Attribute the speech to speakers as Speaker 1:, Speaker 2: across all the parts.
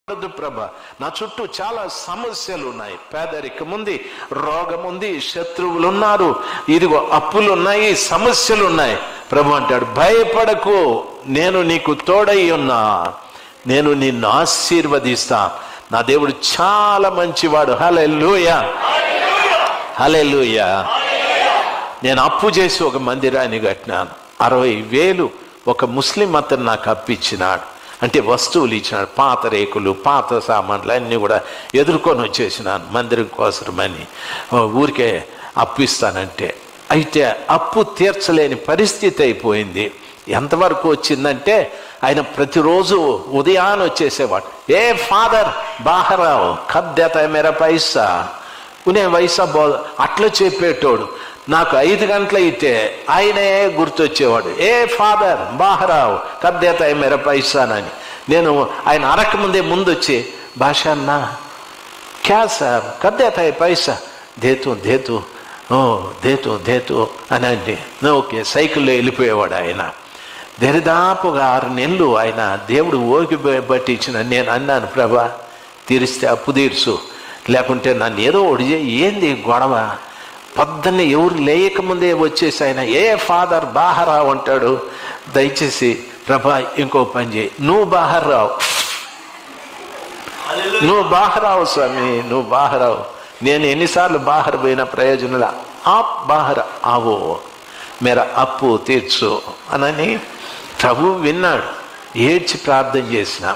Speaker 1: ప్రభా, నా చుట్టూ చాలా సమస్యలు ఉన్నాయి. పేదరికం ఉంది, రోగం ఉంది, శత్రువులు ఉన్నారు, ఇదిగో అప్పులు ఉన్నాయి, సమస్యలు ఉన్నాయి. ప్రభు అంటాడు, భయపడకు, నేను నీకు తోడై ఉన్నా, నేను నిన్ను ఆశీర్వదిస్తా. నా దేవుడు చాలా మంచివాడు. హల్లెలూయా, హల్లెలూయా. నేను అప్పు చేసి ఒక మందిరాన్ని కట్టినాను. 60,000 ఒక ముస్లిం అతను నాకు అప్పిచ్చినాడు. అంటే వస్తువులు ఇచ్చినాడు, పాత రేకులు, పాత సామాన్లు అన్నీ కూడా ఎదుర్కొని వచ్చేసినాను మందిరం కోసమని. ఊరికే అప్పిస్తానంటే, అయితే అప్పు తీర్చలేని పరిస్థితి అయిపోయింది. ఎంతవరకు వచ్చిందంటే, ఆయన ప్రతిరోజు ఉదయాన్నే వచ్చేసేవాడు. ఏ ఫాదర్ బాహరావు కబ్దెత మేర పైసా ఉనే వైసా బో అట్లా చెప్పేటోడు. నాకు 5 గంటలు అయితే ఆయనే గుర్తొచ్చేవాడు. ఏ ఫాదర్ బాహరావు కబ్దేత మేర పైసానని. నేను ఆయన అరకముందే ముందొచ్చి, భాష అన్నా క్యా సార్ కబ్దేత పైసా దేతు దేతు ఓ దేతు దేతు అని అంటే ఓకే సైకిల్లో వెళ్ళిపోయేవాడు ఆయన. దరిదాపుగా 6 నెలలు ఆయన దేవుడు ఓకి బట్టి ఇచ్చిన. నేను అన్నాను, ప్రభా తీరిస్తే అప్పు తీర్చు, లేకుంటే నన్ను ఏదో ఒకటి ఏంది గొడవ. పొద్దున్నే ఎవరు లేయకముందే వచ్చేసి ఆయన ఏ ఫాదర్ బాహరావు అంటాడు. దయచేసి ప్రభా ఇంకో పని చేయి, నువ్వు బాహరావు, నువ్వు బాహరావు స్వామి, నువ్వు బాహరావు. నేను ఎన్నిసార్లు బాహర్ పోయిన ప్రయోజనంలా ఆప్ బాహర్ ఆవో మేరా అప్పు తీర్చు అనని ప్రభు విన్నాడు. ఏడ్చి ప్రార్థన చేసిన.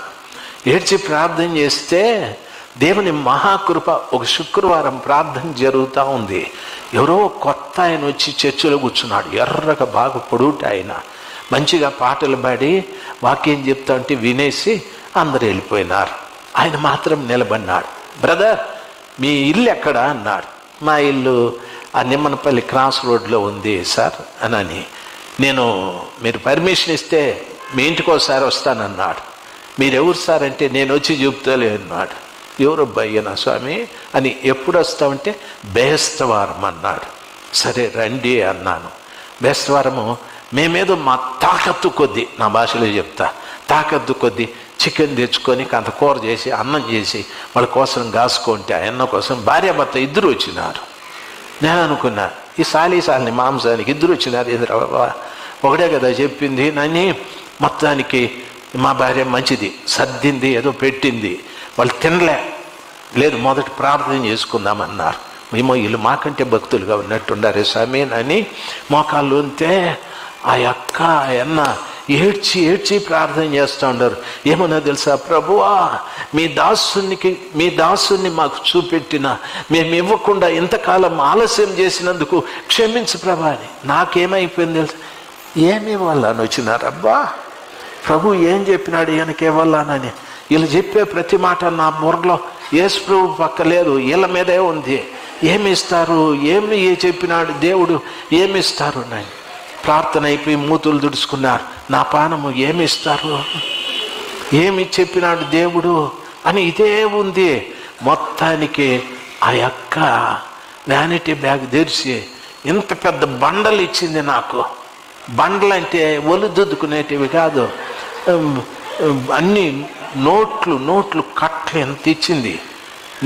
Speaker 1: ఏడ్చి ప్రార్థన చేస్తే దేవుని మహాకృప. ఒక శుక్రవారం ప్రార్థన జరుగుతూ ఉంది. ఎవరో కొత్త ఆయన వచ్చి చర్చిలో కూర్చున్నాడు. ఎర్రగా బాగా పొడుట ఆయన, మంచిగా పాటలు పాడి వాక్యం చెప్తా ఉంటే వినేసి అందరు వెళ్ళిపోయినారు. ఆయన మాత్రం నిలబడినాడు. బ్రదర్ మీ ఇల్లు ఎక్కడ అన్నాడు. మా ఇల్లు ఆ నిమ్మనపల్లి క్రాస్ రోడ్లో ఉంది సార్ అని. నేను మీరు పర్మిషన్ ఇస్తే మీ ఇంటికి ఒకసారి వస్తానన్నాడు. మీరెవరు సార్ అంటే, నేను వచ్చి చెప్తాలే అన్నాడు. ఎవరు భయ్యనా స్వామి అని. ఎప్పుడు వస్తామంటే బేస్తవారం అన్నాడు. సరే రండి అన్నాను. బేస్తవారము మేమేదో మా తాకత్తు కొద్దీ, నా భాషలో చెప్తా, తాకత్తు కొద్దీ చికెన్ తెచ్చుకొని అంత కూర చేసి అన్నం చేసి వాళ్ళ కోసం కాసుకుంటే ఆ అన్నం కోసం భార్యాభర్త ఇద్దరు వచ్చినారు. నేను అనుకున్నా, ఈ సాలిని మాంసానికి ఇద్దరు వచ్చినారు. ఎదురు ఒకటే కదా చెప్పింది నని. మొత్తానికి మా భార్య మంచిది, సర్దింది, ఏదో పెట్టింది. వాళ్ళు తినలే. లేదు మొదటి ప్రార్థన చేసుకుందామన్నారు. మేము వీళ్ళు మాకంటే భక్తులుగా ఉన్నట్టుండారే స్వామి అని మోకాళ్ళు ఉంటే ఆ అక్క అన్న ఏడ్చి ఏడ్చి ప్రార్థన చేస్తూ ఉండరు. ఏమన్నా తెలుసా, ప్రభువా మీ దాసుని మాకు చూపెట్టిన మేము ఇవ్వకుండా ఇంతకాలం ఆలస్యం చేసినందుకు క్షమించు ప్రభా అని. నాకేమైపోయింది తెలుసా, ఏమి ఇవ్వాలని వచ్చినారబ్బా, ప్రభు ఏం చెప్పినాడు ఈయనకి ఇవ్వాలనని. వీళ్ళు చెప్పే ప్రతి మాట నా బుర్రలో యేసు ప్రభు పక్క లేదు, వీళ్ళ మీదే ఉంది. ఏమి ఇస్తారు, ఏమి చెప్పినాడు దేవుడు, ఏమి ఇస్తారు అని ప్రార్థన అయిపోయి మూతులు దుడుచుకున్నారు. నా పానము ఏమి ఇస్తారు, ఏమి చెప్పినాడు దేవుడు అని ఇదే ఉంది. మొత్తానికి ఆ అక్క వ్యానిటీ బ్యాగ్ తెరిచి ఇంత పెద్ద బండలు ఇచ్చింది నాకు. బండలు అంటే ఒలు దుద్దుకునేటివి కాదు, అన్ని నోట్లు కట్లు ఎంత ఇచ్చింది.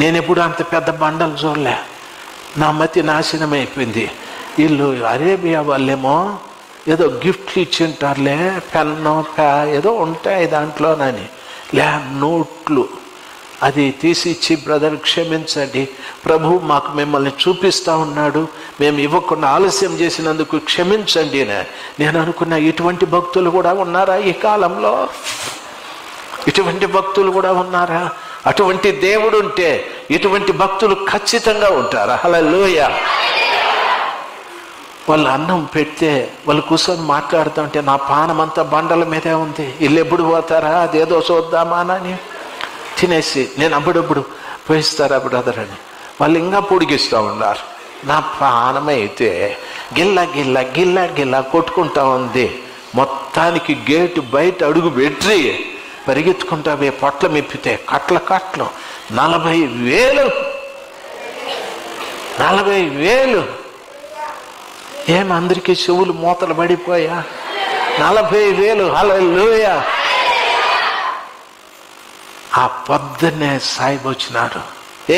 Speaker 1: నేను ఎప్పుడు అంత పెద్ద బండలు చూడలే. నా మతి నాశనం అయిపోయింది. వీళ్ళు అరేబియా వాళ్ళేమో ఏదో గిఫ్ట్లు ఇచ్చింటారులే, పెన్ను ఏదో ఉంటాయి దాంట్లోనని. నోట్లు అది తీసి ఇచ్చి, బ్రదర్ క్షమించండి, ప్రభు మాకు మిమ్మల్ని చూపిస్తూ ఉన్నాడు, మేము ఇవ్వకుండా ఆలస్యం చేసినందుకు క్షమించండి అని. నేను అనుకున్నా, ఇటువంటి భక్తులు కూడా ఉన్నారా ఈ కాలంలో? ఇటువంటి భక్తులు కూడా ఉన్నారా? అటువంటి దేవుడు ఉంటే ఇటువంటి భక్తులు ఖచ్చితంగా ఉంటారా? హల్లెలూయా. వాళ్ళు అన్నం పెడితే వాళ్ళు కూర్చొని మాట్లాడుతూ ఉంటే నా పానం అంతా బండల మీదే ఉంది. వీళ్ళు ఎప్పుడు పోతారా, అదేదో చూద్దామా అని తినేసి నేను అప్పుడప్పుడు పోయిస్తారా బ్రదర్ అని వాళ్ళు ఇంకా పొడిగిస్తూ ఉన్నారు. నా పానమైతే గిల్ల గిల్ల గిల్ల గిల్ల కొట్టుకుంటా ఉంది. మొత్తానికి గేటు బయట అడుగు పెట్టి పరిగెత్తుకుంటావే పొట్ల మెప్పితే కట్ల 40,000 ఏం అందరికీ చెవులు మూతలు పడిపోయా? 40,000. హల్లెలూయా. ఆ పొద్దున్నే సాయిబు వచ్చినాడు.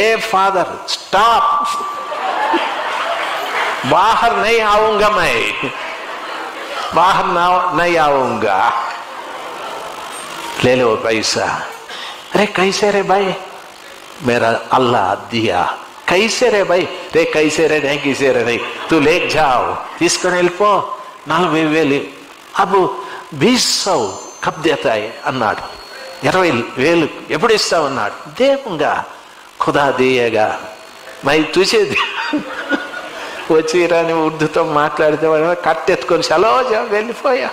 Speaker 1: ఏ ఫాదర్ స్టాప్, బాహర్ నై ఆవుంగా మై, బాహర్ నై ఆవుంగా. ले लो पैसा. अरे कैसे रे भाई, मेरा अल्लाह दिया. कैसे रे भाई, रे कैसे रे नहीं, किसे रे नहीं, तू ले जाओ, తీసుకొని వెళ్ళిపో. 40,000. అబ్బు 20,000 కబ్ దేతాయి అన్నాడు. 20,000 ఎప్పుడు ఇస్తావు అన్నాడు. దేవంగా ఖుదా దియేగా మై తుజే. వచ్చి రాని ఉర్దూతో మాట్లాడితే కట్టెత్తుకొని సలోజా వెళ్ళిపోయా.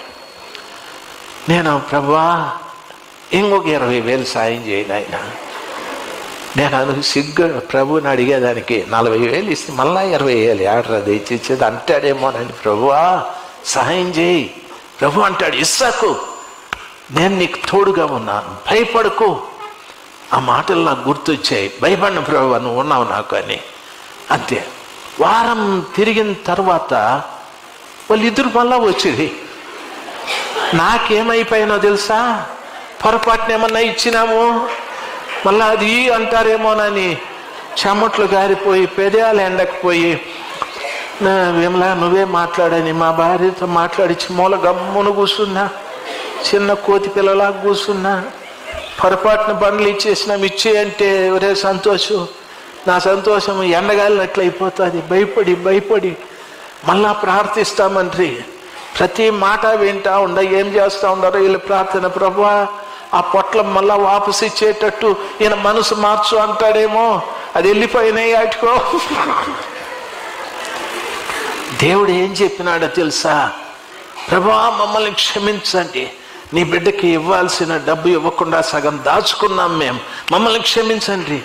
Speaker 1: నేను ప్రభువా ఇంకొక 20,000 సాయం చేయను ఆయన. నేను సిగ్గు ప్రభుని అడిగేదానికి 40,000 ఇస్తే మళ్ళా 20,000 ఆర్డర్ అది ఇచ్చేది అంటాడేమోనని. ప్రభువా సహాయం చేయి. ప్రభు అంటాడు ఇస్సాకు నేను నీకు తోడుగా ఉన్నాను, భయపడకు. ఆ మాటలు నాకు గుర్తొచ్చాయి. భయపడిన ప్రభు నువ్వు ఉన్నావు నాకు అని. అంతే. వారం తిరిగిన తర్వాత వాళ్ళిద్దరు మళ్ళా వచ్చేది. నాకేమైపోయినో తెలుసా, పొరపాటున ఏమన్నా ఇచ్చినాము మళ్ళా అది అంటారేమోనని చెమట్లు గారిపోయి పెదాలు ఎండకపోయి విమలా నువ్వే మాట్లాడని మా భార్యతో మాట్లాడించి మూల గమ్మును కూర్చున్నా. చిన్న కోతి పిల్లలాగా కూర్చున్నా. పొరపాటున బండ్లు ఇచ్చేసినాం, ఇచ్చే అంటే ఒరే సంతోషం. నా సంతోషం ఎండగాలినట్లు అయిపోతుంది. భయపడి భయపడి మళ్ళా ప్రార్థిస్తామండ్రి. ప్రతి మాట వింటా ఉండ. ఏం చేస్తూ ఉండారో వీళ్ళు ప్రార్థన. ప్రభువా ఆ పొట్లం మళ్ళా వాపసు ఇచ్చేటట్టు ఈయన మనసు మార్చు అంటాడేమో, అది వెళ్ళిపోయినాయి ఆటికో. దేవుడు ఏం చెప్పినాడో తెలుసా, ప్రభువా మమ్మల్ని క్షమించండి, నీ బిడ్డకి ఇవ్వాల్సిన డబ్బు ఇవ్వకుండా సగం దాచుకున్నాం మేము, మమ్మల్ని క్షమించండి.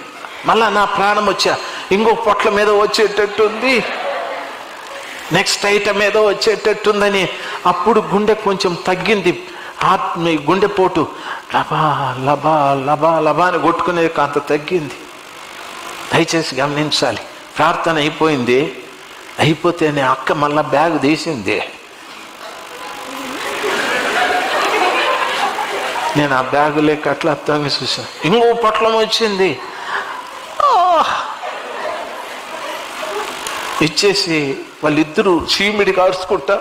Speaker 1: మళ్ళా నా ప్రాణం వచ్చా ఇంకో పొట్ల మీద వచ్చేటట్టుంది, నెక్స్ట్ ఐటమ్ ఏదో వచ్చేటట్టుందని అప్పుడు గుండె కొంచెం తగ్గింది. గుండెపోటు లబా లబా లబా లబా అని కొట్టుకునే కాంత తగ్గింది. దయచేసి గమనించాలి. ప్రార్థన అయిపోయింది. అయిపోతేనే అక్క మళ్ళా బ్యాగ్ తీసింది. నేను ఆ బ్యాగు లేక అట్లా తొంగి చూసాను. ఇంకో పొట్లం వచ్చింది. ఇచ్చేసి వాళ్ళిద్దరూ చీమిడి కాల్చుకుంటా,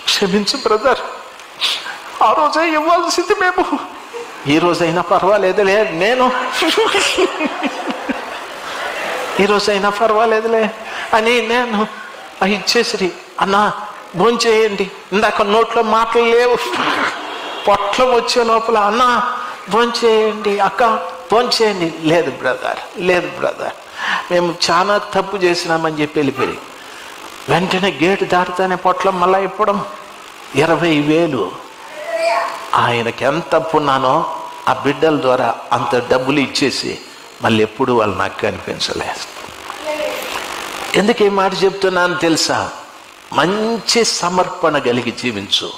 Speaker 1: క్షమించు బ్రదర్, ఆ రోజే ఇవ్వాల్సింది మేము, ఈ రోజైనా పర్వాలేదులే, నేను ఈ రోజైనా పర్వాలేదులే అని నేను ఇచ్చేసి అన్నా భోంచేయండి, ఇందాక నోట్లో మాటలు లేవు, పొట్లం వచ్చే లోపల అన్నా భోంచేయండి, అక్క భోంచేయండి. లేదు బ్రదర్, లేదు బ్రదర్, మేము చాలా తప్పు చేసినామని చెప్పి వెళ్ళిపోయి వెంటనే గేటు దాటుతానే పొట్లం మళ్ళా ఇప్పడం 20,000. ఆయనకి ఎంత అప్పున్నానో ఆ బిడ్డల ద్వారా అంత డబ్బులు ఇచ్చేసి మళ్ళీ ఎప్పుడు వాళ్ళు నాకు కనిపించలేదు. ఎందుకు ఈ మాట చెప్తున్నాను తెలుసా, మంచి సమర్పణ కలిగి జీవించు,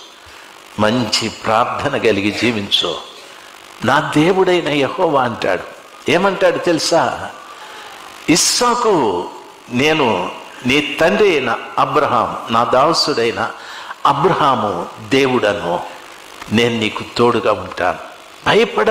Speaker 1: మంచి ప్రార్థన కలిగి జీవించు. నా దేవుడైన యెహోవా అంటాడు. ఏమంటాడు తెలుసా, ఇస్సాకు నేను నీ తండ్రి అయిన అబ్రహాం, నా దాసుడైన అబ్రహాము దేవుడను, నేను నీకు తోడుగా ఉంటాను, భయపడ